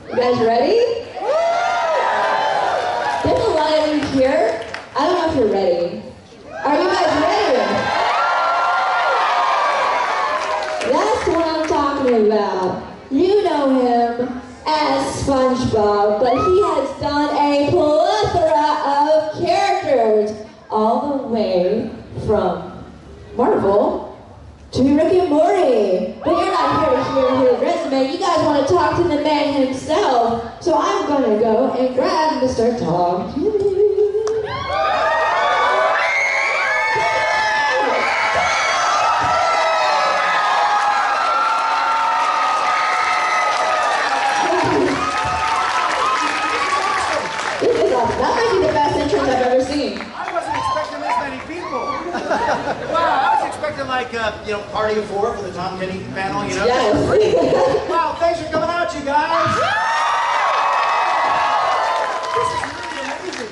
You guys ready? There's a lot of you here. I don't know if you're ready. Are you guys ready? That's what I'm talking about. You know him as Spongebob, but he has done a plethora of characters, all the way from Marvel to Rick and Morty. But you're not here to hear his resume. You guys want to talk to the man himself. So I'm going to go and grab Mr. Tom. This is awesome. That might be the best entrance I've ever seen. I wasn't expecting this many people. Wow, I was expecting like, party of four for the Tom Kenny panel, you know? Yes. Wow, thanks for coming out, you guys. This is really amazing.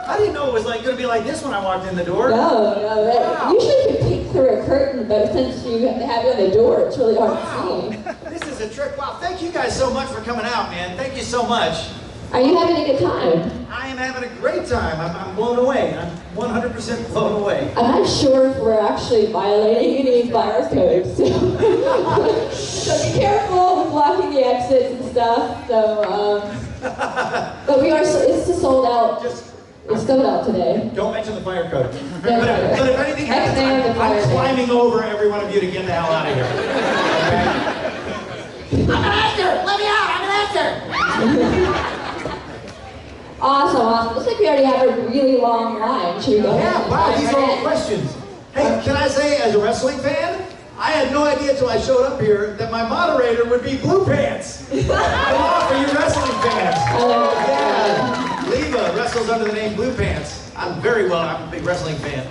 I didn't know it was going to be like this when I walked in the door. No. Wow. Usually you can peek through a curtain, but since you have you on the door, it's really hard to see. This is a trip. Wow, thank you guys so much for coming out, man. Thank you so much. Are you having a good time? I am having a great time. I'm blown away. I'm 100% blown away. I'm not sure if we're actually violating any fire codes. So be careful with blocking the exits and stuff. So, but we are. It's sold out. It's sold out today. Don't mention the fire code. But if anything happens, I'm climbing over every one of you to get the hell out of here. Okay? I'm an actor. Let me out. I'm an actor. Awesome. Looks like we already have a really long line. Should we go ahead? Yeah, wow, these are all questions. Hey, can I say, as a wrestling fan, I had no idea until I showed up here that my moderator would be Blue Pants. Hello for you wrestling fans. Yeah, Leva wrestles under the name Blue Pants. I'm a big wrestling fan.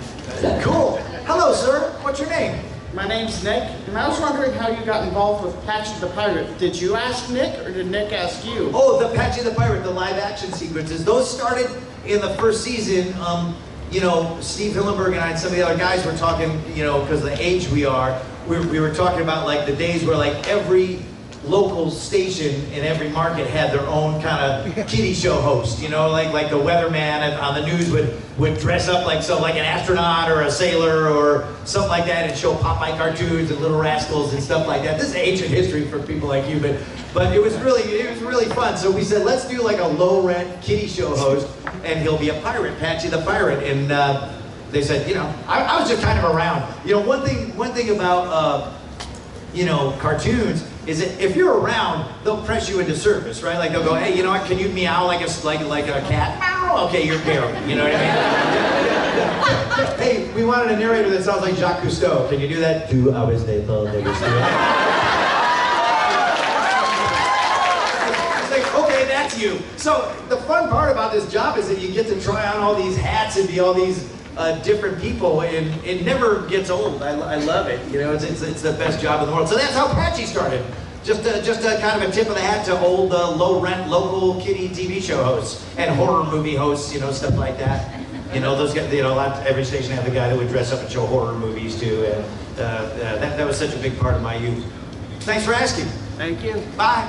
Cool. Hello, sir. What's your name? My name's Nick, and I was wondering how you got involved with Patchy the Pirate. Did you ask Nick, or did Nick ask you? Oh, the Patchy the Pirate, the live action sequences. Those started in the first season. Steve Hillenburg and I and some of the other guys were talking, because of the age we are, we were talking about like the days where like every local station in every market had their own kind of kiddie show host, like the weatherman on the news would dress up like an astronaut or a sailor or something like that and show Popeye cartoons and Little Rascals and stuff like that. This is ancient history for people like you, but it was really fun. So we said, let's do like a low rent kiddie show host and he'll be a pirate, Patchy the Pirate. And they said, I was just kind of around. One thing about cartoons is that if you're around, they'll press you into service, right? Like they'll go, hey, can you meow like a cat? Meow. Okay, you're Carol. You know what I mean? Hey, we wanted a narrator that sounds like Jacques Cousteau. Can you do that? 2 hours later, they were still. It's like, okay, that's you. So the fun part about this job is that you get to try on all these hats and be all these different people, and it never gets old. I love it. It's the best job in the world. So that's how Patchy started. Just a kind of a tip of the hat to old low-rent local kiddie TV show hosts and horror movie hosts, stuff like that. Those guys, every station had the guy that would dress up and show horror movies too, and that was such a big part of my youth. Thanks for asking. Thank you. Bye.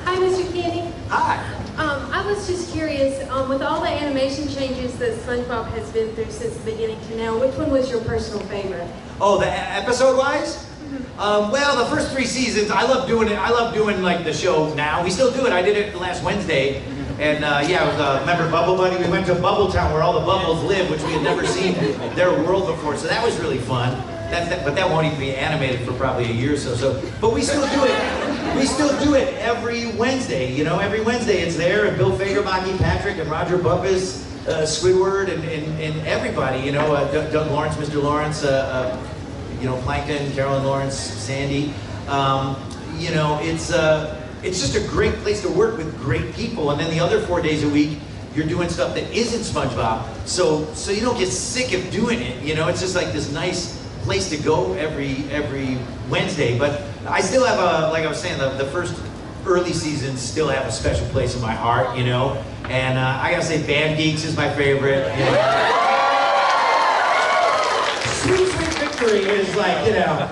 Hi, Mr. Kenny. Hi. I was just curious, with all the animation changes that SpongeBob has been through since the beginning to now, which one was your personal favorite? Oh, the episode-wise? Well, the first 3 seasons, I love doing it. I love doing like the show now. We still do it. I did it last Wednesday, and yeah, it was remember Bubble Buddy? We went to Bubble Town where all the bubbles live, which we had never seen their world before. So that was really fun. But that won't even be animated for probably a year or so. But we still do it. We still do it every Wednesday. Every Wednesday it's there, and Bill Fagerbach, Patrick, and Roger Bumpus, Squidward, and everybody. Doug Lawrence, Mr. Lawrence, Plankton, Carolyn Lawrence, Sandy. It's just a great place to work with great people. And then the other 4 days a week, you're doing stuff that isn't SpongeBob, so you don't get sick of doing it. It's just like this nice place to go every Wednesday. But I still have like I was saying, the first early seasons still have a special place in my heart, And I gotta say, Band Geeks is my favorite. Sweet Big Victory is like, you know,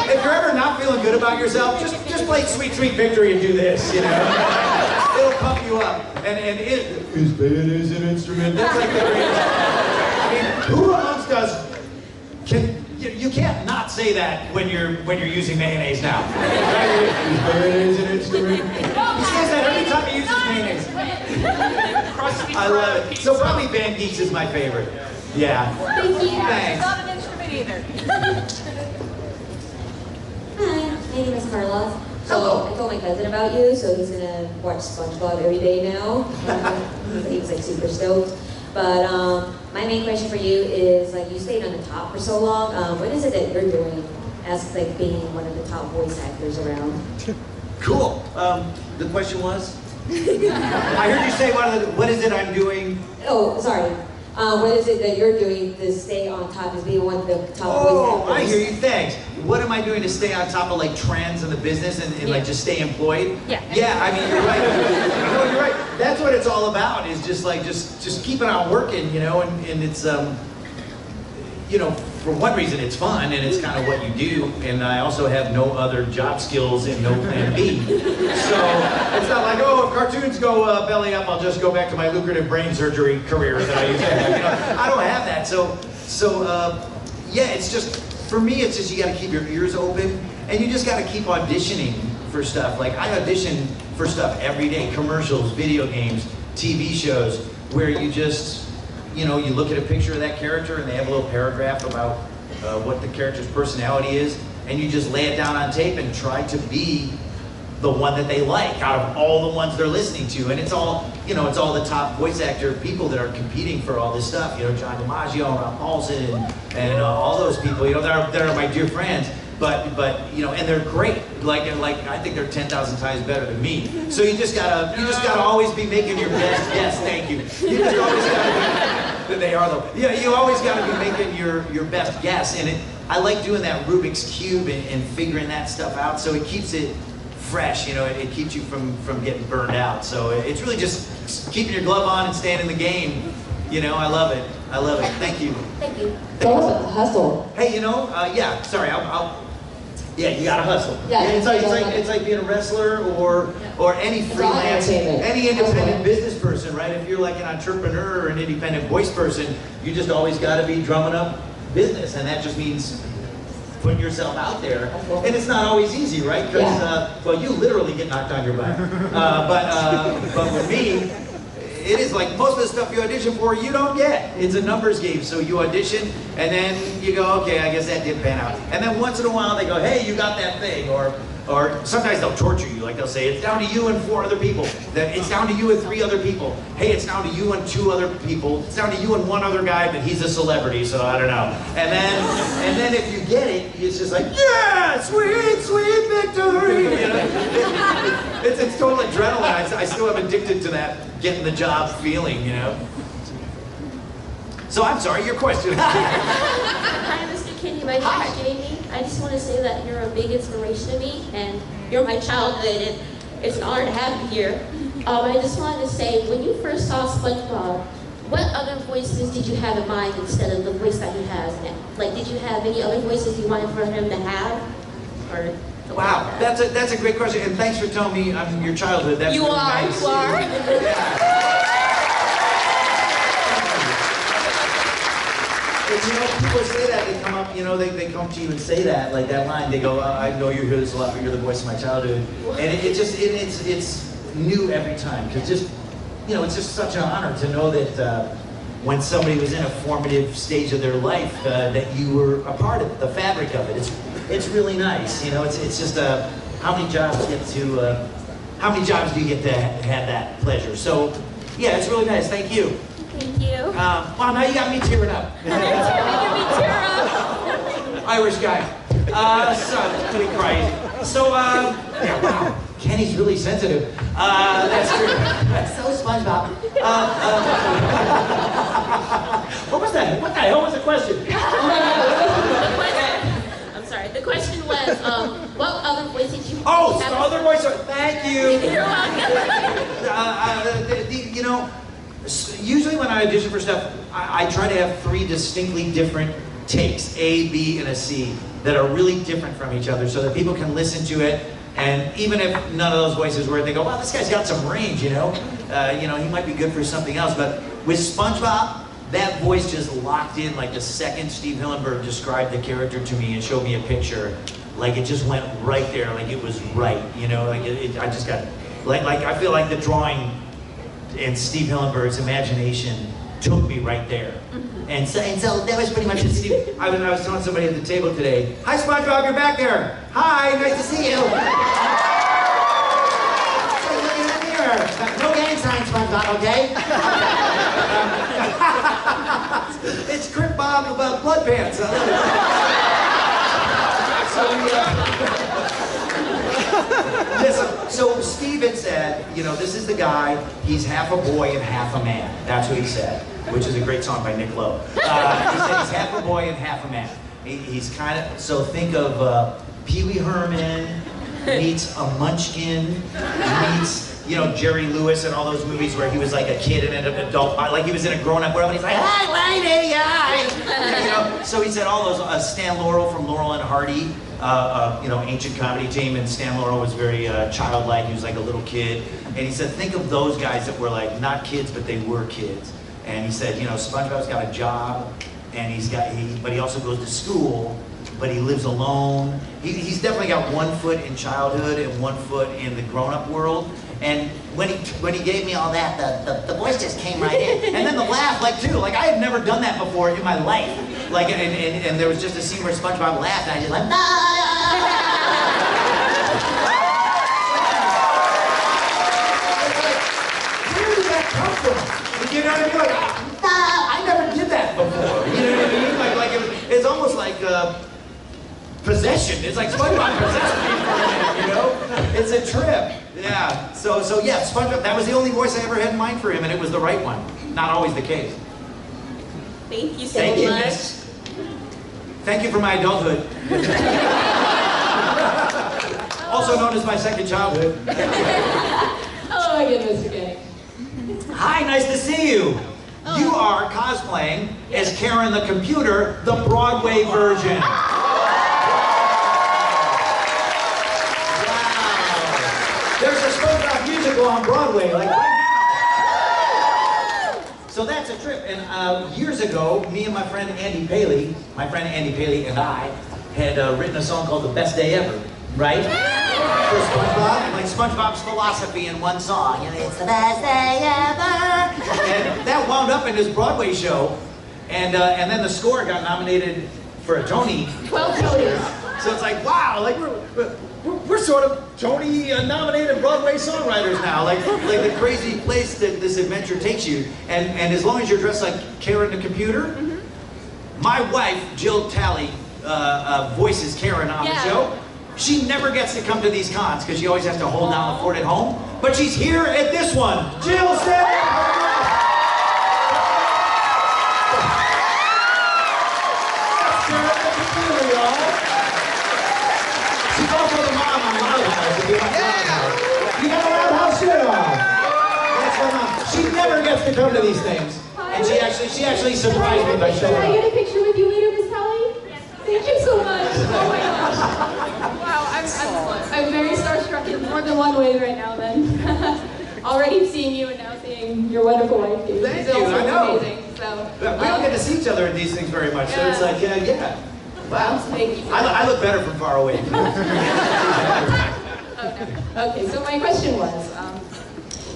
if you're ever not feeling good about yourself, just play Sweet Sweet Victory and do this, you know. It'll pump you up. And is mayonnaise an instrument? That's like the greatest. I mean, who amongst us you can't not say that when you're using mayonnaise now. Right? Is mayonnaise an instrument? He says that every time he uses mayonnaise. I love it. So probably Band Geeks is my favorite. Yeah. Thank you. Thanks. Not an instrument either. Hi, my name is Carla. Hello. I told my cousin about you, so he's gonna watch Spongebob every day now. He's like super stoked. But my main question for you is, like, you stayed on the top for so long. What is it that you're doing as like being one of the top voice actors around? Cool. The question was? I heard you say what is it I'm doing? Oh, sorry. What is it that you're doing to stay on top as being one of the top voice Oh, actors? I hear you. Thanks. What am I doing to stay on top of like trends in the business and like just stay employed? Yeah. Yeah, I mean, you're right. No, you're right. That's what it's all about. Is just like just keeping on working, you know, and it's you know, for one reason it's fun and it's kind of what you do, and I also have no other job skills and no plan B. So it's not like, oh, if cartoons go belly up, I'll just go back to my lucrative brain surgery career that I used to have. You know, I don't have that. So yeah, it's just, for me, it's just you got to keep your ears open and you just got to keep auditioning for stuff. Like I audition for stuff every day, commercials, video games, TV shows, where you just, you know, you look at a picture of that character and they have a little paragraph about what the character's personality is, and you just lay it down on tape and try to be the one that they like out of all the ones they're listening to. And it's all, you know, it's all the top voice actor people that are competing for all this stuff. You know, John DiMaggio and Ron Paulson and all those people, you know, that are my dear friends. But you know, and they're great. Like I think they're 10,000 times better than me. So you just gotta always be making your best guess. Thank you. You just always gotta be, they are though. Yeah, you always gotta be making your best guess. And I like doing that Rubik's Cube and figuring that stuff out. So it keeps it fresh. You know, it keeps you from getting burned out. So it's really just keeping your glove on and staying in the game. You know, I love it. I love it. Thank you. Thank you. Tell us about the hustle. Hey, you know, yeah. Sorry, yeah, you gotta hustle. Yeah, it's like being a wrestler or any freelance, entertainment. any independent business person, right? If you're like an entrepreneur or an independent voice person, you just always gotta be drumming up business, and that just means putting yourself out there. And it's not always easy, right? Because well, you literally get knocked on your butt. But with me, it is like most of the stuff you audition for, you don't get. It's a numbers game. So you audition, and then you go, okay, I guess that didn't pan out. And then once in a while they go, hey, you got that thing. Or sometimes they'll torture you. Like they'll say, it's down to you and 4 other people. It's down to you and 3 other people. Hey, it's down to you and 2 other people. It's down to you and 1 other guy, but he's a celebrity, so I don't know. And then if you get it, it's just like, yeah, sweet, sweet victory. You know? It's total adrenaline. I still am addicted to that getting the job feeling, you know. So I'm sorry, your question. Hi, Mr. Kenny. My name is Jamie. I just want to say that you're a big inspiration to me, and you're my childhood, and it's an honor to have you here. I just wanted to say, when you first saw SpongeBob, what other voices did you have in mind instead of the voice that he has now? Like, did you have any other voices you wanted for him to have? Or wow, that's a great question, and thanks for telling me I'm your childhood. That's really nice. You are. Yeah. And, you know, people say that, they come up, you know, they come to you and say that, like that line, they go, I know you hear this a lot, but you're the voice of my childhood. And it's new every time, because just, you know, it's just such an honor to know that when somebody was in a formative stage of their life, that you were a part of it, the fabric of it. It's really nice, you know, it's just how many jobs do you get to have that pleasure? So, yeah, it's really nice, thank you. Thank you. Wow, now you got me tearing up. You're making me tear up. Irish guy. So, pretty crazy. So, yeah, wow, Kenny's really sensitive. That's true. So SpongeBob. What was that? What the hell was the question? I'm sorry. The question was, what other voices you Oh, have? other voice. Thank you. You're welcome. You know, usually when I audition for stuff, I try to have 3 distinctly different takes, A, B, and a C, that are really different from each other so that people can listen to it. And even if none of those voices were, they go, wow, this guy's got some range, you know? He might be good for something else. But with SpongeBob, that voice just locked in. Like the second Steve Hillenburg described the character to me and showed me a picture, like it just went right there, like it was right, you know? Like I just got, like I feel like the drawing and Steve Hillenburg's imagination took me right there. And so that was pretty much it. Steve, I was telling somebody at the table today, hi SpongeBob, you're back there. Hi, nice to see you. So look in the mirror. No gang signs, SpongeBob, okay? It's Crip Bob Blood Pants. So Steve had said, this is the guy, he's half a boy and half a man. That's what he said, which is a great song by Nickelodeon. He said he's half a boy and half a man. He's kind of, so think of Pee Wee Herman meets a Munchkin, meets, Jerry Lewis and all those movies where he was like a kid and an adult, like he was in a grown-up world, and he's like, hi, lady, hi. So he said all those, Stan Laurel from Laurel and Hardy, ancient comedy team, and Stan Laurel was very childlike. He was like a little kid, and he said, think of those guys that were like not kids, but they were kids. And he said, SpongeBob's got a job, and but he also goes to school, but he lives alone. He's definitely got 1 foot in childhood and 1 foot in the grown-up world. And when he gave me all that, the voice just came right in. And then the laugh, I had never done that before in my life. And there was just a scene where SpongeBob laughed, and I just went, where did that come from? You know what I mean? I never did that before. You know what I mean? It's almost like possession. It's like SpongeBob possessed me for a minute, It's a trip. Yeah. So yeah, SpongeBob, that was the only voice I ever had in mind for him, and it was the right one. Not always the case. Thank you so much. Thank you for my adulthood. Also known as my second childhood. Oh my goodness, okay. Hi, nice to see you. You are cosplaying as Karen the Computer, the Broadway version. There's a SpongeBob musical on Broadway, right now. So that's a trip. And years ago, me and my friend Andy Paley and I had written a song called The Best Day Ever, right? For SpongeBob, like SpongeBob's philosophy in one song. It's the best day ever. And that wound up in his Broadway show. And then the score got nominated for a Tony. 12 Tonys. So it's like, wow, like we're sort of Tony-nominated Broadway songwriters now, like the crazy place that this adventure takes you. And as long as you're dressed like Karen the Computer, my wife, Jill Talley, voices Karen on the show. She never gets to come to these cons because she always has to hold down the fort at home. But she's here at this one. Jill, stand up! She's also the mom on Loud House. You got a Loud House shit on. That's my mom. She never gets to come to these things. And she actually surprised me by showing up. Can I get a picture with you later, Miss Kelly? Thank you so much. Oh my gosh. Wow, I'm very starstruck in more than one way right now then. Already seeing you and now seeing your wonderful wife. Thank you, I know. Amazing. So, we don't get to see each other in these things very much, so it's like, yeah. Wow. Thank you. I look better from far away. Okay, so my question was,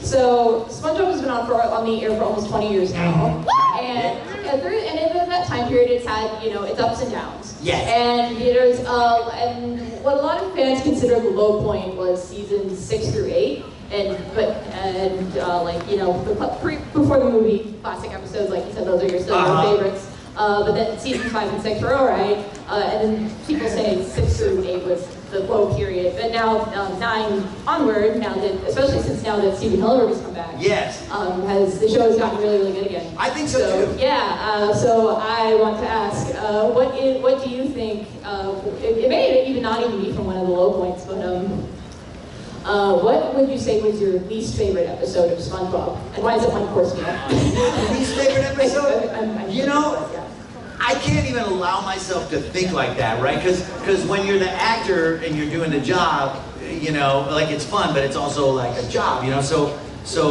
so SpongeBob has been on the air for almost 20 years now, and in that time period, it's had its ups and downs. Yes. And there's and what a lot of fans consider the low point was seasons 6 through 8, before the movie, classic episodes, like you said, those are your favorites. But then seasons 5 and 6 were alright, and then people say 6 through 8 was the low period. But now 9 onward, especially since now that Stephen Hillenburg has come back, yes, the show has gotten really, really good again. I think so too. Yeah. So I want to ask, what do you think? It may even not even be from one of the low points, but what would you say was your least favorite episode of SpongeBob? And why is it one course meal? Least favorite episode? I can't even allow myself to think like that, right? Because when you're the actor and you're doing the job, you know, like it's fun, but it's also like a job, you know? So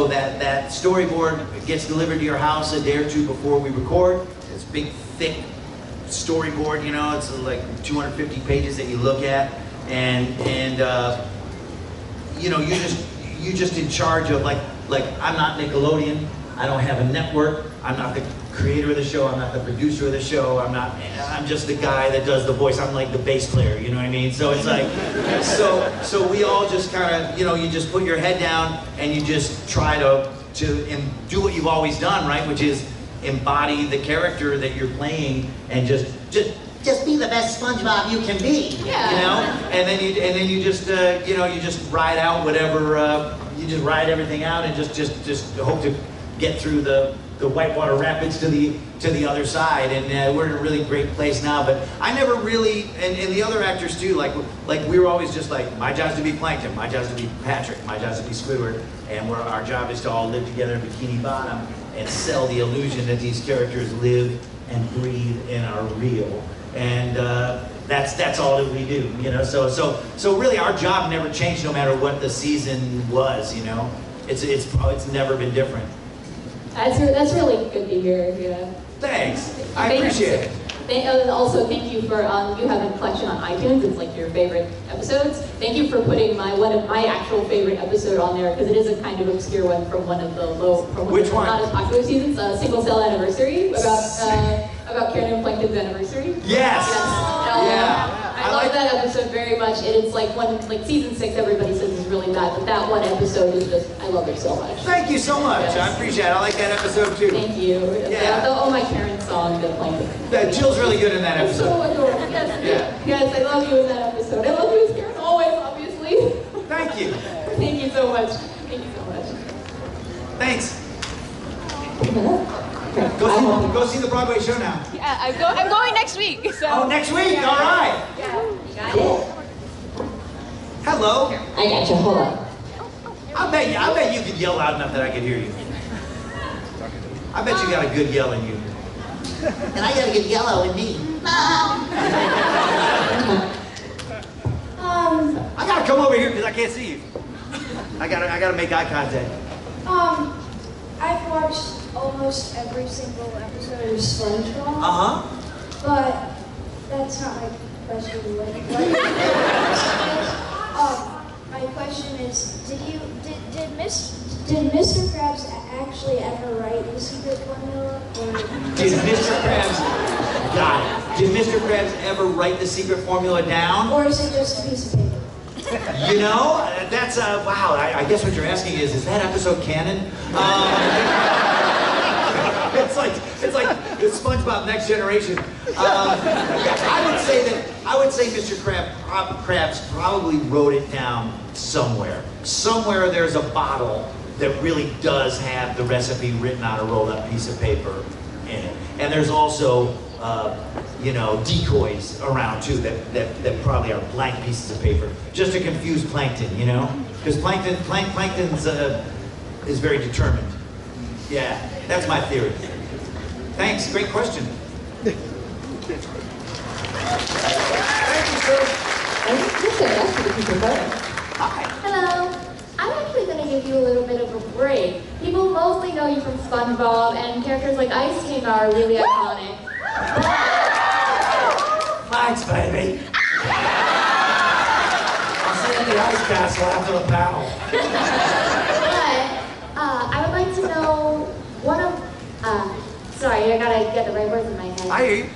that storyboard gets delivered to your house a day or two before we record. It's big, thick storyboard, you know, it's like 250 pages that you look at, and you know, you're just in charge of like I'm not Nickelodeon, I don't have a network, I'm not the creator of the show, I'm not the producer of the show, I'm just the guy that does the voice, I'm like the bass player, you know what I mean? So it's like, so we all just kind of, you know, you just put your head down and you just try to do what you've always done, right? Which is embody the character that you're playing and just be the best SpongeBob you can be, yeah. You know? And then you just, you know, you just ride out whatever, you just ride everything out and just hope to get through the whitewater rapids to the other side, and we're in a really great place now. But I never really, and the other actors too, like we were always just like, my job's to be Plankton, my job's to be Patrick, my job's to be Squidward, and our job is to all live together in Bikini Bottom and sell the illusion that these characters live and breathe and are real. And that's all that we do, you know. So really, our job never changed, no matter what the season was, you know. It's never been different. That's really good to hear. Yeah. Thanks. I appreciate it. Also, thank you for you have a collection on iTunes. It's like your favorite episodes. Thank you for putting one of my actual favorite episode on there, because it is a kind of obscure one from one of the Which one? Not as popular seasons. Single Cell Anniversary about Karen and Plankton's anniversary. Yes. Yeah. I love that episode very much. It's like season 6, everybody says is really bad, but that one episode is just, I love it so much. Thank you so much. Yes. I appreciate it. I like that episode too. Thank you. Yeah. The Oh My Karen song that Plankton. Jill's really good in that episode. So adorable. Yes. Yeah. Yes, I love you in that episode. I love you as Karen always, obviously. Thank you. Thank you so much. Thank you so much. Thanks. Go see the Broadway show now. Yeah, I'm going next week. So. Oh, next week? Yeah. All right. Yeah. You got Cool. it. Hello. I got you. Hold on. I bet you could yell loud enough that I could hear you. I bet you got a good yell in you. And I got a good yellow in me. I gotta come over here because I can't see you. I gotta make eye contact. I've watched almost every single episode of SpongeBob. But that's not my question. My question is, did Mr. Krabs actually ever write the secret formula? Did Mr. Krabs Did Mr. Krabs ever write the secret formula down? Or is it just a piece of paper? You know, that's wow. I guess what you're asking is that episode canon? It's like the SpongeBob Next Generation. I would say Mr. Krabs probably wrote it down somewhere. Somewhere there's a bottle that really does have the recipe written on a rolled up piece of paper in it. And there's also you know, decoys around too that probably are blank pieces of paper, just to confuse Plankton, you know? Because Plankton's is very determined. Yeah, that's my theory. Thanks, great question. Thank you, sir. Hi. Hello. I'm actually going to give you a little bit of a break. People mostly know you from SpongeBob, and characters like Ice King are really iconic. Thanks, baby. I'll see you at the ice castle after the battle. But I would like to know one of, sorry, I gotta get the right words in my head. I hear you.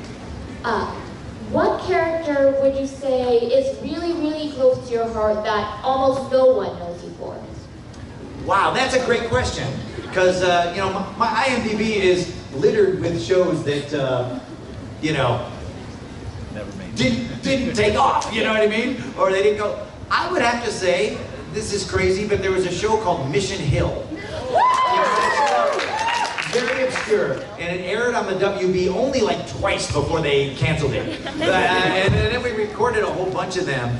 What character would you say is really, really close to your heart that almost no one knows you for? Wow, that's a great question. Because, you know, my IMDb is littered with shows that, you know, didn't take off, you know what I mean? Or they didn't go. I would have to say, this is crazy, but there was a show called Mission Hill. Very obscure, and it aired on the WB only like twice before they canceled it. And then we recorded a whole bunch of them,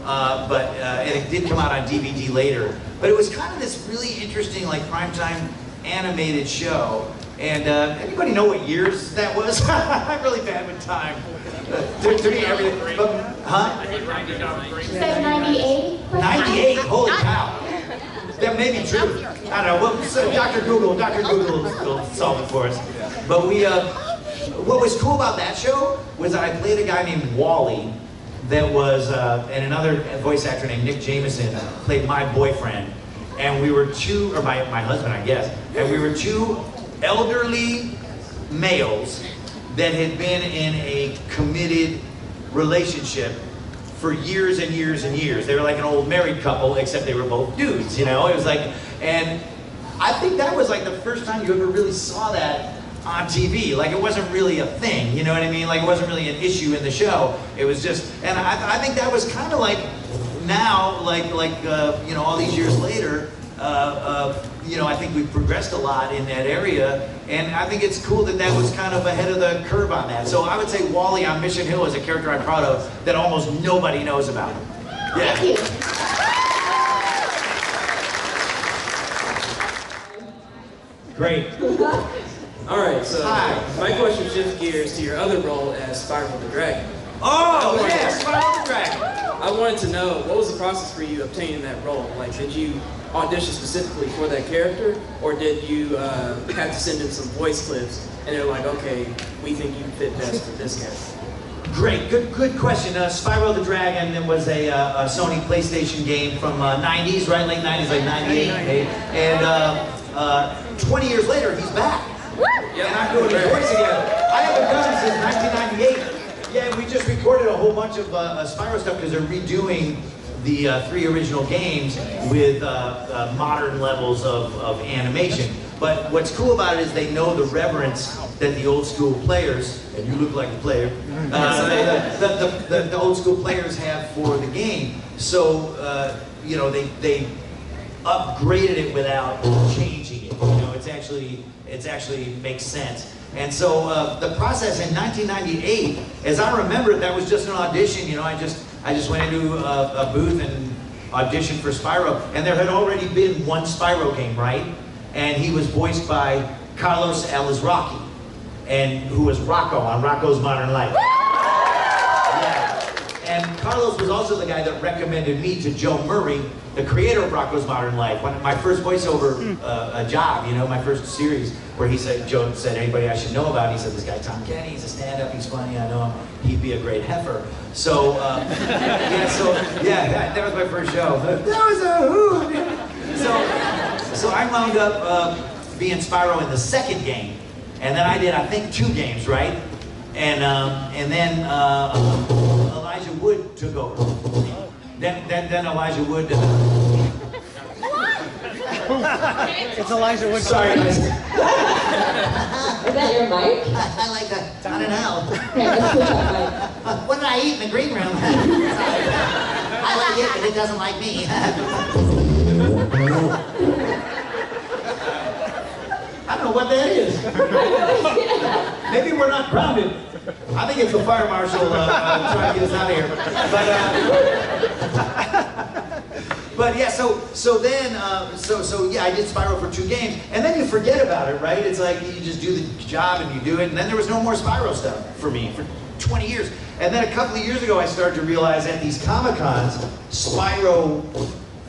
and it did come out on DVD later. But it was kind of this really interesting, like primetime animated show And anybody know what years that was? I'm really bad with time. To me, everything. Huh? She said 98. 98. Holy cow. That may be true. I don't know. Well, so Dr. Google will solve it for us. But we, what was cool about that show was I played a guy named Wally that was, and another voice actor named Nick Jameson played my boyfriend. And we were two, or my husband, I guess, and we were two elderly males that had been in a committed relationship for years and years and years. They were like an old married couple, except they were both dudes, you know? It was like, and I think that was like the first time you ever really saw that on TV. Like, it wasn't really a thing, you know what I mean? Like, it wasn't really an issue in the show. It was just, and I think that was kind of like, now, you know, all these years later, you know, I think we've progressed a lot in that area, and I think it's cool that that was kind of ahead of the curve on that. So I would say Wally on Mission Hill is a character I'm proud of that almost nobody knows about. Yeah. Thank you. Great. All right, so Hi. my question shifts gears to your other role as Spyro the Dragon. Oh, yes, Spyro the Dragon. I wanted to know, what was the process for you obtaining that role? Like, did you audition specifically for that character, or did you have to send in some voice clips, and they're like, okay, we think you fit best for this character? Great, good question. Spyro the Dragon was a Sony PlayStation game from 90s, right? Late 90s, like 98. And 20 years later, he's back. Yep. And I'm doing his voice again. I haven't done it since 1998. Yeah, we just recorded a whole bunch of Spyro stuff because they're redoing the 3 original games with modern levels of animation. But what's cool about it is they know the reverence that the old school players, and you look like a player, the old school players have for the game. So, you know, they upgraded it without changing it. You know, it's actually makes sense. And so the process in 1998, as I remember it, that was just an audition. You know, I just went into a booth and auditioned for Spyro, and there had already been one Spyro game, right? And he was voiced by Carlos Alazraqui, and who was Rocco on Rocco's Modern Life. Yeah. And Carlos was also the guy that recommended me to Joe Murray, the creator of Rocco's Modern Life. When my first voiceover job, you know, my first series, where Joe said, anybody I should know about? He said, this guy Tom Kenny, he's a stand-up, he's funny, I know him, he'd be a great heifer. So, yeah, that was my first show. That was a hoot! So I wound up being Spyro in the second game, and then I did, I think, 2 games, right? And then Elijah Wood took over. Then Elijah Wood. It's Elijah Wood. Sorry, guys. Is that your mic? I like that. Don and Al. Okay, let's switch up mic. What did I eat in the green room? I like it, but it doesn't like me. I don't know what that is. Maybe we're not grounded. I think it's the fire marshal trying to get us out of here. But yeah, so yeah, I did Spyro for 2 games, and then you forget about it, right? It's like you just do the job and you do it, and then there was no more Spyro stuff for me for 20 years. And then a couple of years ago, I started to realize at these Comic-Cons, Spyro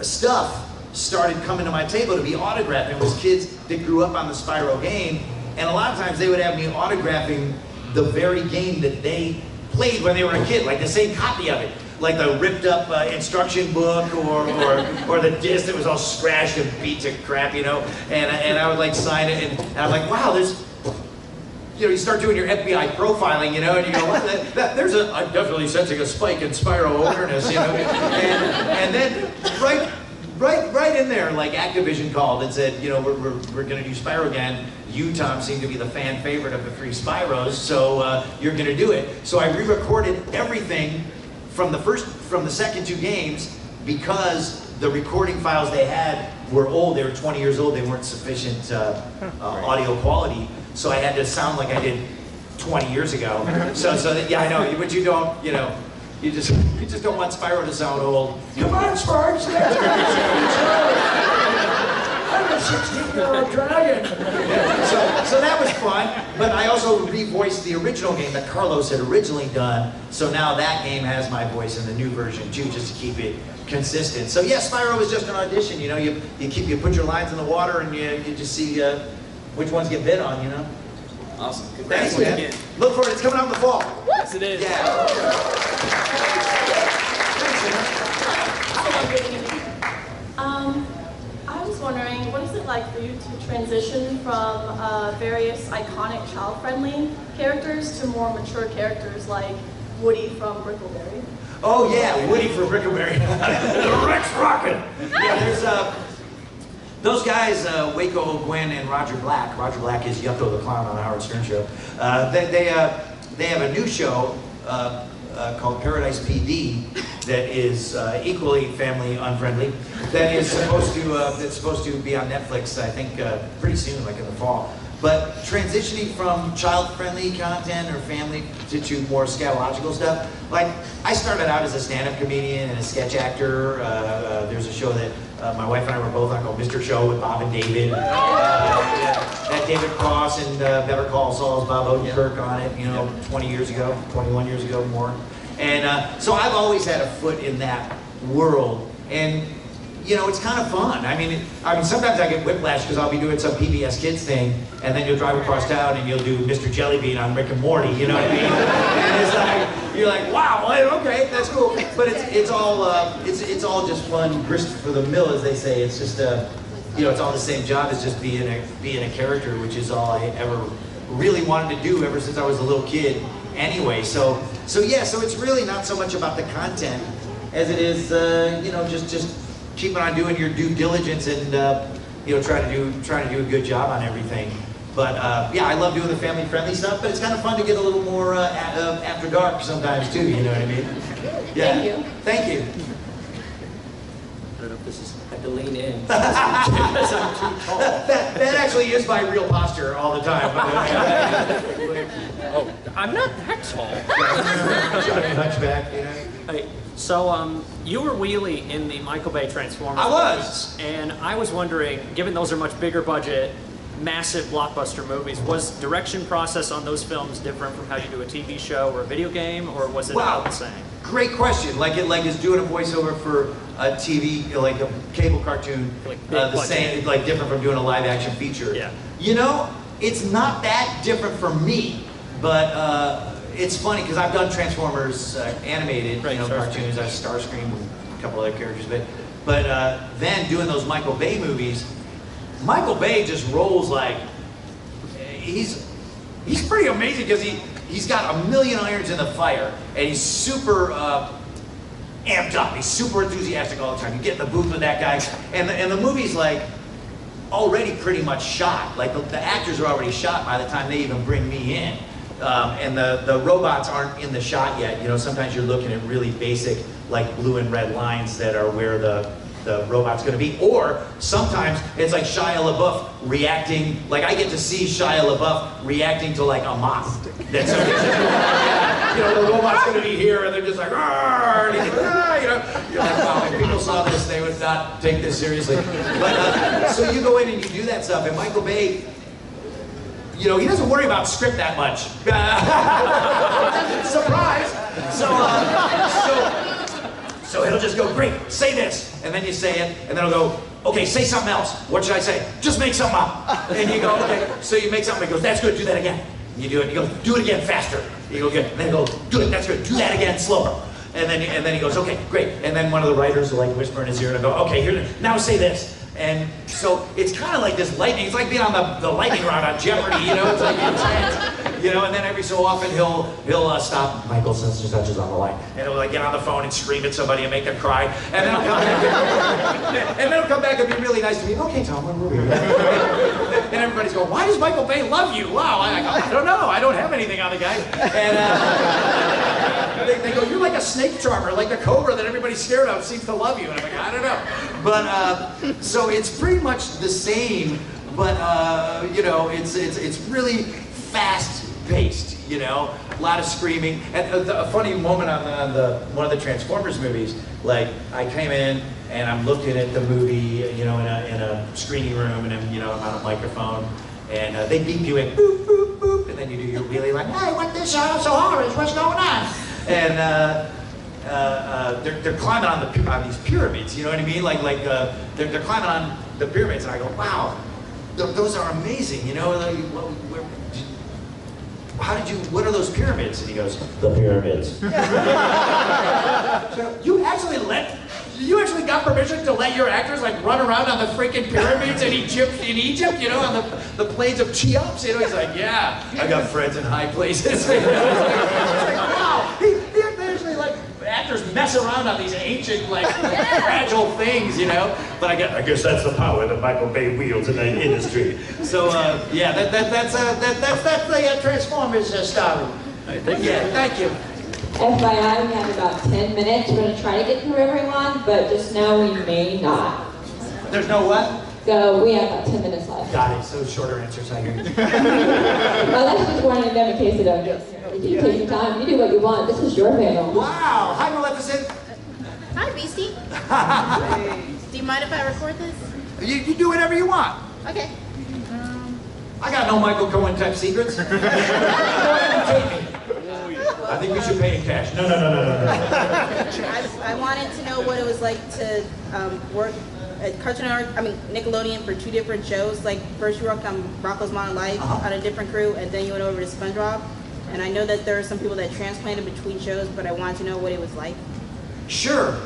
stuff started coming to my table to be autographed. It was kids that grew up on the Spyro game, and a lot of times they would have me autographing the very game that they played when they were a kid, like the same copy of it, like the ripped up instruction book or the disc that was all scratched and beat to crap, you know. And I would like sign it, and I'm like, wow, there's, you know, you start doing your FBI profiling, you know, and you go, well, I'm definitely sensing a spike in Spyro awareness, you know. And then right in there, like Activision called and said, you know, we're going to do Spyro again. You, Tom, seem to be the fan favorite of the 3 Spyros, so you're going to do it. So I re-recorded everything from the second 2 games because the recording files they had were old. They were 20 years old. They weren't sufficient audio quality. So I had to sound like I did 20 years ago. So that, yeah, I know, but you don't, you know. You just don't want Spyro to sound old. Come on, Sparks! I'm a 16-year-old dragon! Yeah, so that was fun, but I also revoiced the original game that Carlos had originally done, so now that game has my voice in the new version too, just to keep it consistent. So yeah, Spyro was just an audition, you know, you put your lines in the water and you just see which ones get bid on, you know? Awesome. Thanks, Congrats man. again. Look for it, it's coming out in the fall. Yes, it is. Yeah. I was wondering, what is it like for you to transition from various iconic child-friendly characters to more mature characters like Woody from Brickleberry? Oh yeah, Woody from Brickleberry. The Rex Rocket. Yeah, there's those guys, Waco Gwen and Roger Black. Roger Black is Yucko the Clown on the Howard Stern Show. They have a new show called Paradise PD that is equally family unfriendly. That is supposed to be on Netflix, I think, pretty soon, like in the fall. But transitioning from child-friendly content or family to more scatological stuff, like I started out as a stand-up comedian and a sketch actor. There's a show that my wife and I were both on called Mr. Show with Bob and David. That David Cross and Better Call Saul's Bob Odenkirk on it, you know, 20 years ago, 21 years ago, more. And so I've always had a foot in that world. And you know, it's kind of fun. I mean, sometimes I get whiplash because I'll be doing some PBS Kids thing, and then you'll drive across town and you'll do Mr. Jellybean on Rick and Morty. You know what I mean? And it's like you're like, wow, okay, that's cool. But it's all just fun, grist for the mill, as they say. It's just you know, it's all the same job as just being a character, which is all I ever really wanted to do ever since I was a little kid. Anyway, so yeah, so it's really not so much about the content as it is, you know, just keeping on doing your due diligence and you know, trying to do a good job on everything. But yeah, I love doing the family-friendly stuff. But it's kind of fun to get a little more after dark sometimes too. You know what I mean? Yeah. Thank you. Thank you. I don't know if this is. I have to lean in. That actually is my real posture all the time. Oh, I'm not that tall. Hunchback, you know. Hey, so you were Wheelie in the Michael Bay Transformers. I was. Movies, and I was wondering, given those are much bigger budget, massive blockbuster movies, was direction process on those films different from how you do a TV show or a video game, or was it all the same? Great question. Like is doing a voiceover for a TV, like a cable cartoon, Like the same, like different from doing a live action feature. Yeah. You know, it's not that different for me, but it's funny because I've done Transformers animated, you know, cartoons. I Starscream and a couple other characters, but then doing those Michael Bay movies, Michael Bay just rolls like he's pretty amazing because he's got a million irons in the fire and he's super amped up. He's super enthusiastic all the time. You get in the booth with that guy, and the movie's like already pretty much shot. Like the actors are already shot by the time they even bring me in. And the robots aren't in the shot yet. You know, sometimes you're looking at really basic, like blue and red lines that are where the robot's going to be. Or sometimes it's like Shia LaBeouf reacting. Like I get to see Shia LaBeouf reacting to like a moth. That's you know, the robot's going to be here, and they're just like, and he's like, you know, you're like, wow, if people saw this, they would not take this seriously. But so you go in and you do that stuff, and Michael Bay, you know, he doesn't worry about script that much. Surprise! So he'll just go, great, say this, and then you say it, and then he'll go, okay, say something else. What should I say? Just make something up. And you go, okay, so you make something, he goes, that's good, do that again. And you do it, and you go, do it again faster. You go, good, and then he goes, do it, that's good, do that again slower. And then he goes, okay, great. And then one of the writers will like whisper in his ear and go, okay, here, now say this. And so it's kind of like this lightning. It's like being on the lightning round on Jeopardy, you know? It's like intense, you know? And then every so often he'll stop. Michael says such and such is on the line, and he'll like get on the phone and scream at somebody and make them cry. And then he'll come back and be really nice to me. Okay, Tom, where were we? And everybody's going, why does Michael Bay love you? Wow, I don't know. I don't have anything on the guy. And they go, you're like a snake charmer, like the cobra that everybody's scared of seems to love you. And I'm like, I don't know. But so it's pretty much the same, but you know, it's really fast-paced. You know, a lot of screaming. And a funny moment on one of the Transformers movies, like I came in and I'm looking at the movie, you know, in a screening room, and I'm, you know, I'm on a microphone, And they beep you in, boop, boop, boop, and then you do your wheelie like, hey, what this so hard is, what's going on? And they're climbing on these pyramids, you know what I mean? They're climbing on the pyramids, and I go, wow, those are amazing, you know? Like, what are those pyramids? And he goes, the pyramids. So you actually got permission to let your actors like run around on the freaking pyramids in Egypt, you know, on the plains of Cheops, you know? He's like, yeah, I got friends in high places. It's like, wow, they actually like, actors mess around on these ancient, like, fragile things, you know? But I guess that's the power that Michael Bay wields in the industry. So, yeah, that's the Transformers story. Thank you. FYI, we have about 10 minutes. We're going to try to get through everyone, but just know we may not. There's no what? So we have about 10 minutes left. Got it. So shorter answers, I hear you. Well, that's just warning them in case they don't get. You take your time. You do what you want. This is your panel. Wow. Hi, Maleficent. Hi, Beastie. Do you mind if I record this? You do whatever you want. Okay. I got no Michael Cohen type secrets. Go ahead and take me. I think we should pay in cash. No. I wanted to know what it was like to work at Nickelodeon for 2 different shows. Like first you worked on Rocko's Modern Life on a different crew, and then you went over to Spongebob. And I know that there are some people that transplanted between shows, but I wanted to know what it was like. Sure.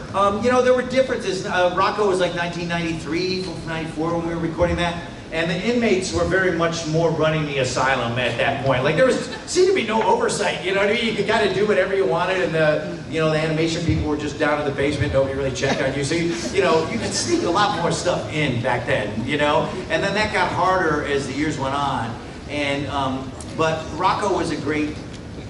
You know, there were differences. Rocko was like 1993, 94 when we were recording that. And the inmates were very much more running the asylum at that point. Like there seemed to be no oversight, you know what I mean? You could kind of do whatever you wanted, and the animation people were just down in the basement, nobody really checked on you. So you could sneak a lot more stuff in back then, you know? And then that got harder as the years went on. And, but Rocko was a great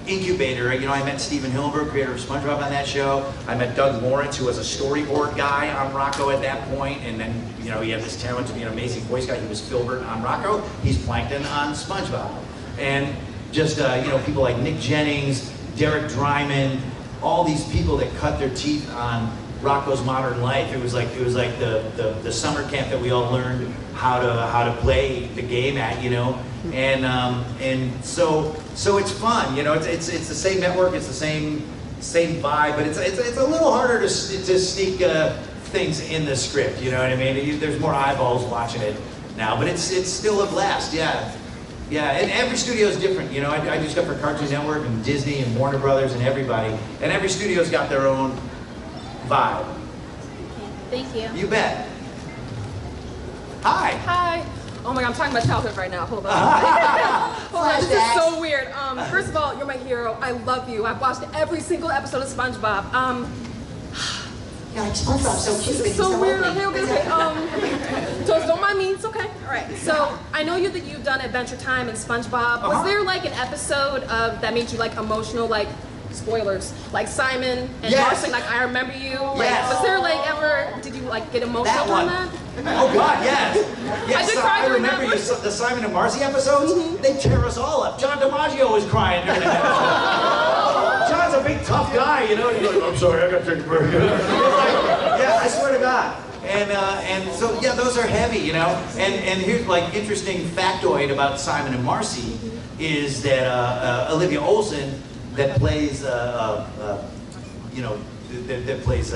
incubator. You know, I met Stephen Hillenburg, creator of SpongeBob, on that show. I met Doug Lawrence, who was a storyboard guy on Rocko at that point, and then, you know, he had this talent to be an amazing voice guy. He was Filbert on Rocko. He's Plankton on SpongeBob. And just, you know, people like Nick Jennings, Derek Dryman, all these people that cut their teeth on Rocko's Modern Life. It was like the summer camp that we all learned how to play the game at, you know. And so it's fun, you know. It's the same network, it's the same vibe, but it's a little harder to sneak things in the script, you know what I mean? There's more eyeballs watching it now, but it's still a blast, yeah. Yeah, and every studio is different, you know. I do stuff for Cartoon Network and Disney and Warner Brothers and everybody, and every studio's got their own vibe. Thank you. You bet. Hi. Hi. Oh my God, I'm talking about childhood right now. Hold on. Hold on, this is so weird. First of all, you're my hero. I love you. I've watched every single episode of SpongeBob. Yeah, like SpongeBob's so cute. This is so weird. Okay. So don't mind me. It's okay. All right. So I know that you've done Adventure Time and SpongeBob. Was there like an episode that made you like emotional, like? Spoilers, like Simon and Marcy, like I remember you. Like, was there like ever? Did you like get emotional on that? Oh God, yes. Yes, I remember the Simon and Marcy episodes. They tear us all up. John DiMaggio was crying during that episode. John's a big tough guy, you know. And he's like, I'm sorry, I got to take a break. Yeah, I swear to God. And so yeah, those are heavy, you know. And here's like interesting factoid about Simon and Marcy is that Olivia Olson. That plays, you know, that plays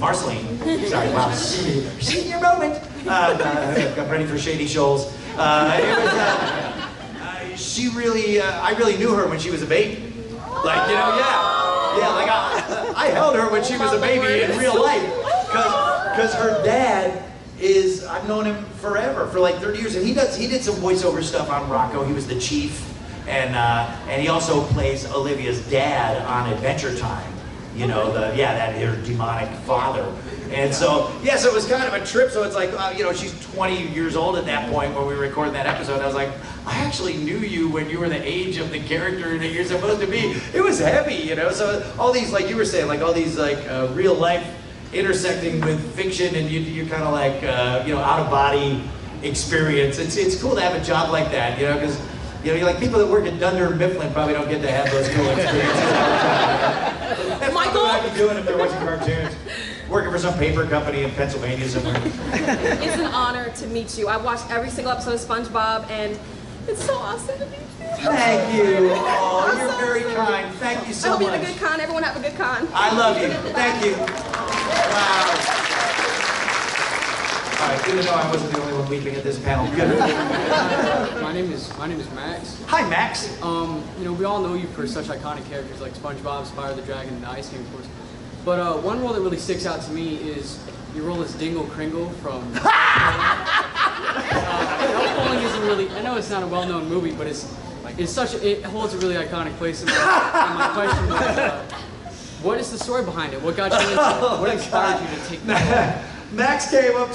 Marceline. Sorry, wow, senior moment. Got ready for Shady Shoals. She really, I really knew her when she was a baby. Like, you know, yeah, like I held her when she was a baby in real life, because her dad is, I've known him forever, for like 30 years, and he did some voiceover stuff on Rocko. He was the chief. And he also plays Olivia's dad on Adventure Time, you know, that her demonic father. And so, yeah, so it was kind of a trip. So it's like, you know, she's 20 years old at that point when we were recording that episode. And I was like, I actually knew you when you were the age of the character that you're supposed to be. It was heavy, you know. So all these, like you were saying, like all these like real life intersecting with fiction, and you're kind of like, you know, out of body experience. It's cool to have a job like that, you know, because. You know, you're like people that work at Dunder and Mifflin probably don't get to have those cool experiences all the time. That's Michael, what I'd be doing if they're watching cartoons. working for some paper company in Pennsylvania somewhere. It's an honor to meet you. I've watched every single episode of SpongeBob, and it's so awesome to meet you. Thank you. Oh, you're very kind. Thank you so I hope much. you have a good con. Everyone have a good con. I love you. Thank you. Wow. All right, good to know I wasn't the only one weeping at this panel. Good. My name is Max. Hi, Max. You know, we all know you for such iconic characters like SpongeBob, Spyro the Dragon, and the Ice King, of course. But one role that really sticks out to me is your role as Dingle Kringle from. Elf Bowling isn't really. I know it's not a well-known movie, but it holds a really iconic place in my life. And my question was, what is the story behind it? What got you into it? What inspired you to take that role? Max came up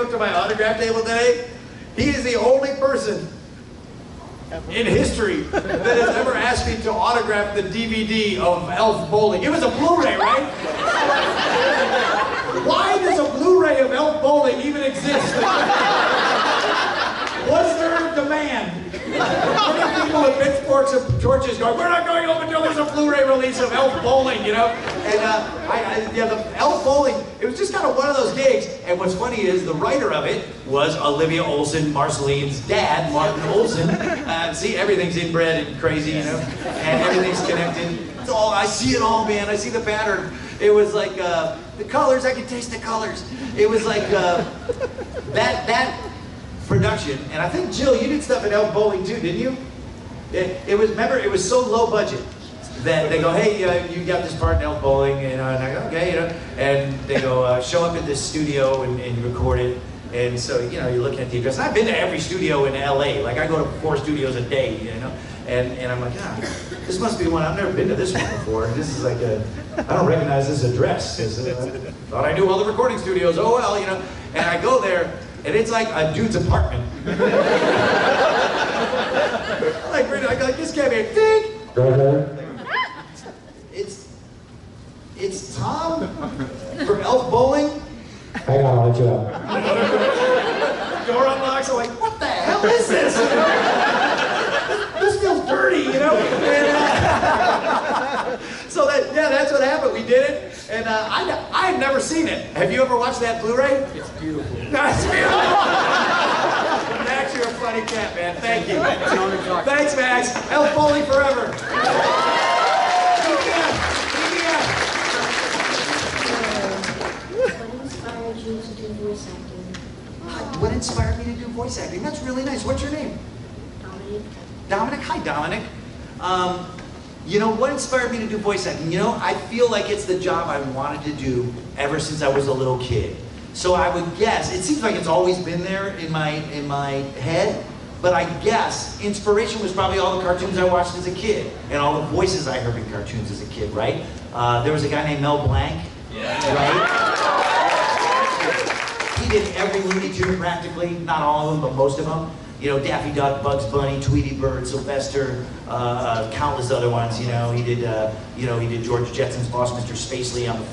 to my autograph table today. He is the only person in history that has ever asked me to autograph the DVD of Elf Bowling. It was a Blu-ray, right? Why does a Blu-ray of Elf Bowling even exist? Was there a demand? Many people with pitchforks and torches going, we're not going home until there's a Blu-ray release of Elf Bowling, you know? And the Elf Bowling, it was just kind of one of those gigs. And what's funny is the writer of it was Olivia Olsen, Marceline's dad, Martin Olsen. See, everything's inbred and crazy, you know? And everything's connected. It's all, I see it all, man. I see the pattern. It was like the colors, I could taste the colors. It was like that production, and I think Jill, you did stuff at Elf Bowling too, didn't you? It was, remember, it was so low budget that they go, hey, you got this part in Elf Bowling, and I go, okay, you know, and they go, show up at this studio and record it, and so, you know, you're looking at the address. And I've been to every studio in LA, like I go to 4 studios a day, you know, and I'm like, this must be one, I've never been to this one before. This is like I don't recognize this address. Thought I knew all the recording studios, oh well, you know, and I go there, and it's like a dude's apartment. I go like, this can't be a thing. It's Tom from Elf Bowling. Hang on, I'll let you out. Door unlocks, I'm like, what the hell is this? This feels dirty, you know? And, so that's what happened. We did it, and I had never seen it. Have you ever watched that Blu-ray? It's beautiful. No, it's beautiful. Max, you're a funny cat, man. Thank you. Thanks, Max. Elf Bowling forever. What inspired me to do voice acting? That's really nice. What's your name? Dominic. Dominic? Hi, Dominic. You know, what inspired me to do voice acting? You know, I feel like it's the job I wanted to do ever since I was a little kid. So I would guess, it seems like it's always been there in my head, but I guess inspiration was probably all the cartoons I watched as a kid and all the voices I heard in cartoons as a kid, right? There was a guy named Mel Blanc, right? He did every Looney Tune practically, not all of them, but most of them. You know, Daffy Duck, Bugs Bunny, Tweety Bird, Sylvester, countless other ones. You know, he did George Jetson's boss, Mr. Spacely on the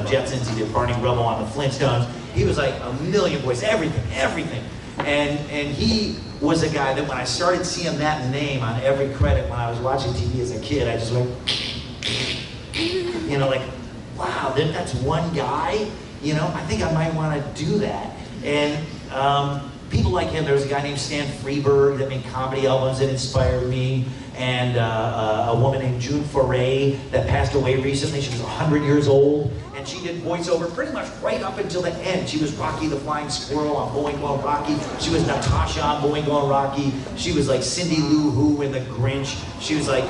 Jetsons. He did Barney Rubble on the Flintstones. He was like a million voices, everything. And he was a guy that when I started seeing that name on every credit when I was watching TV as a kid, I just went, you know, like, wow, that's one guy. You know, I think I might want to do that. And people like him, there was a guy named Stan Freberg that made comedy albums that inspired me, and a woman named June Foray that passed away recently. She was 100 years old, and she did voiceover pretty much right up until the end. She was Rocky the Flying Squirrel on Boing Boing Rocky. She was Natasha on Boing Boing Rocky. She was like Cindy Lou Who in The Grinch. She was like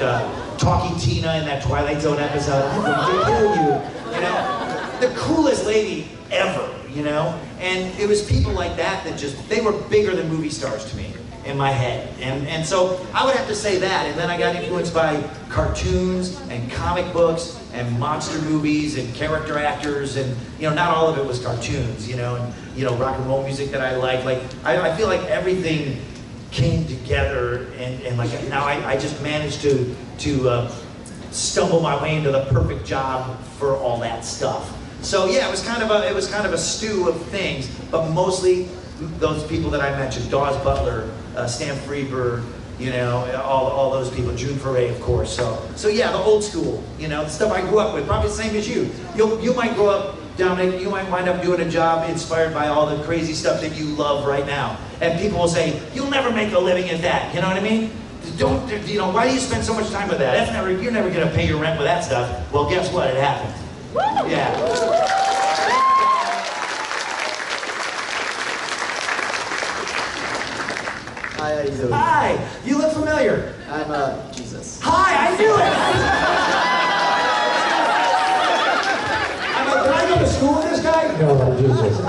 Talking Tina in that Twilight Zone episode. I'm going to kill you, you know? The coolest lady ever, you know? And it was people like that they were bigger than movie stars to me in my head. And so I would have to say that. And then I got influenced by cartoons and comic books and monster movies and character actors, and, you know, not all of it was cartoons, you know, and, you know, rock and roll music that I like. Like, I feel like everything came together, and like now I just managed to stumble my way into the perfect job for all that stuff. So yeah, it was kind of a stew of things, but mostly those people that I mentioned: Dawes Butler, Stan Freberg, you know, all those people, June Foray, of course. So yeah, the old school, you know, the stuff I grew up with, probably the same as you. You might grow up, Dominic, you might wind up doing a job inspired by all the crazy stuff that you love right now. And people will say, you'll never make a living at that, you know what I mean? Don't, you know, why do you spend so much time with that? You're never gonna pay your rent with that stuff. Well, guess what, it happened. Yeah. Hi, how you doing? Hi, you look familiar. I'm Jesus. Hi, I knew it! Did I go to school with this guy? No, Jesus.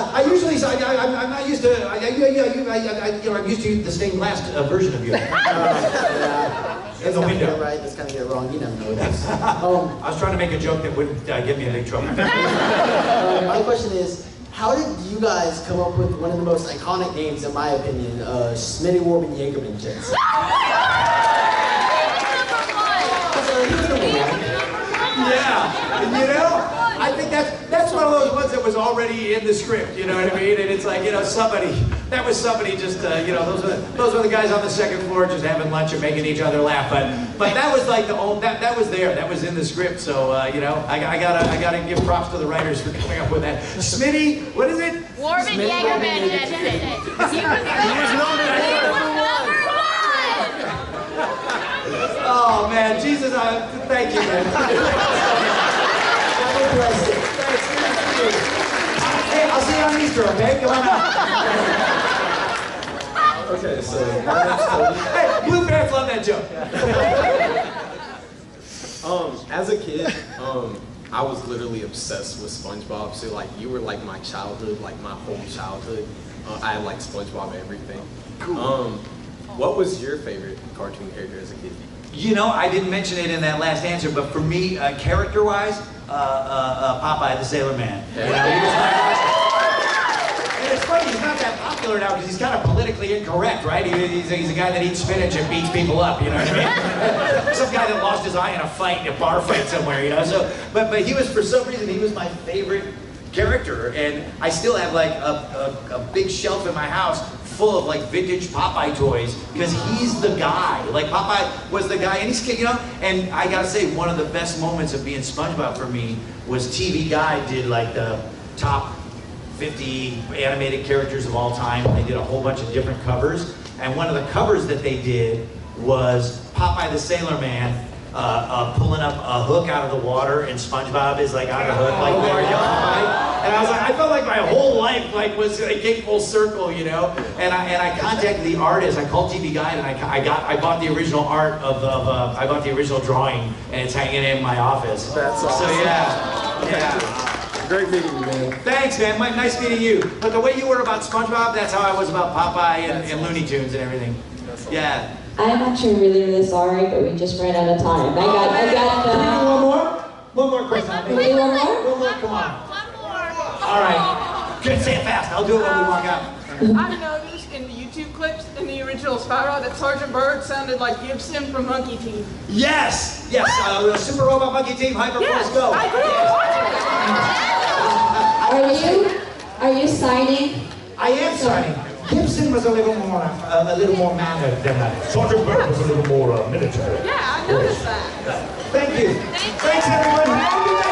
I'm not used to, I'm used to the stained glass version of you. In the window. Right, that's kind of get wrong. You never know what it is. I was trying to make a joke that wouldn't get me in big trouble. My question is, how did you guys come up with one of the most iconic names, in my opinion, Smitty Warben Jagerman Jensen? Yeah, you know, I think that's one of those ones that was already in the script, you know what I mean? And it's like, you know, that was somebody just, you know, those were the guys on the second floor just having lunch and making each other laugh. But that was like that was there, that was in the script. So you know, I gotta give props to the writers for coming up with that. Smitty, what is it? Warben Jagerman Jensen. He was number one. Oh man, Jesus, thank you, man. Hey, I'll see you on Easter, okay? Come on out. Okay, so my name's Tony. Hey, Blue Pants love that joke. As a kid, I was literally obsessed with SpongeBob. So like, you were like my childhood, like my whole childhood. I had like SpongeBob and everything. Cool. What was your favorite cartoon character as a kid? You know, I didn't mention it in that last answer, but for me, character-wise, Popeye the Sailor Man. You know, and it's funny, he's not that popular now because he's kind of politically incorrect, right? He's a guy that eats spinach and beats people up, you know what I mean? Some guy that lost his eye in a fight, in a bar fight somewhere, you know? So, but he was, for some reason, he was my favorite character, and I still have like a big shelf in my house full of like vintage Popeye toys because he's the guy. Like Popeye was the guy, and he's, you know. And I gotta say, one of the best moments of being SpongeBob for me was TV Guide did like the top 50 animated characters of all time. They did a whole bunch of different covers, and one of the covers that they did was Popeye the Sailor Man pulling up a hook out of the water, and SpongeBob is like on a hook, like there, right? And I was like, I felt like my whole life like came full circle, you know. And I contacted the artist. I called TV Guide, and I bought the original art I bought the original drawing, and it's hanging in my office. That's awesome. So yeah. Great meeting you, man. Thanks, man. Nice meeting you. But the way you were about SpongeBob, that's how I was about Popeye and Looney Tunes and everything. Yeah. I'm actually really sorry, but we just ran out of time. I got Can we do one more? One more question. Can we do one more? One more, come on. All right. Good, say it fast. I'll do it when we walk out. I've noticed in the YouTube clips in the original Spyro that Sergeant Bird sounded like Gibson from Monkey Team. Yes! Yes, Super Robot Monkey Team, Hyperforce Go. I agree. Are you signing? I am signing. Gibson was a little more mannered than that. Sergeant Bird was a little more military. Yeah, I noticed that. Thank you. Thanks everyone.